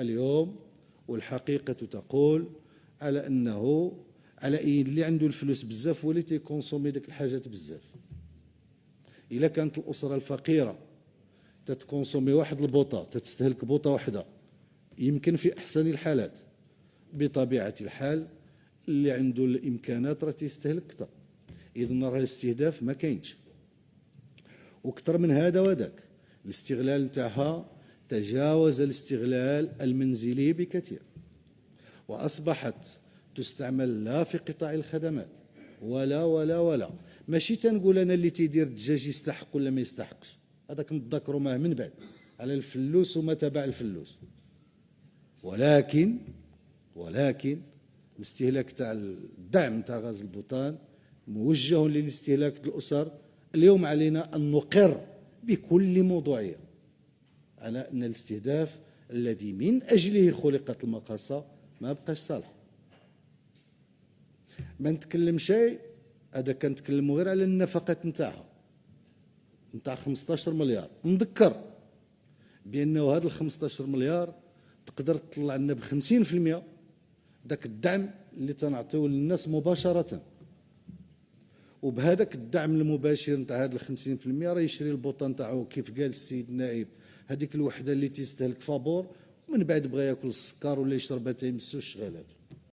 اليوم، والحقيقة تقول على أنه على اللي عنده الفلوس بزاف هو اللي تيكونسومي ديك الحاجات بزاف. إلا كانت الأسرة الفقيرة تتكونسومي واحد البوطة، تستهلك بوطة واحدة، يمكن في أحسن الحالات بطبيعة الحال اللي عنده الإمكانات راه تيستهلك أكثر. إذن راه الاستهداف ما كاينش. وأكثر من هذا وذاك، الاستغلال نتاعها تجاوز الاستغلال المنزلي بكثير، وأصبحت تستعمل لا في قطاع الخدمات ولا ماشي تنقول أنا اللي تيدير الدجاج يستحق ولا ما يستحقش، هذاك نتذكروا معه من بعد على الفلوس وما تبع الفلوس. ولكن الاستهلاك تاع الدعم تاع غاز البوتان موجه للاستهلاك الأسر. اليوم علينا أن نقر بكل موضوعية على أن الاستهداف الذي من أجله خلقت المقاصة ما بقاش صالح. ما نتكلم شيء، هذا كنتكلموا غير على النفقات نتاعها نتاع 15 مليار. نذكر بأنه هذا ال 15 مليار تقدر تطلع لنا ب 50% ذاك الدعم اللي تنعطيو للناس مباشرة، وبهذاك الدعم المباشر نتاع هذا ال 50% راه يشري البوطه نتاعو كيف قال السيد النائب، هذيك الوحده اللي تيستهلك فابور، ومن بعد بغى ياكل السكر ولا يشربها تيمسو الشغالات.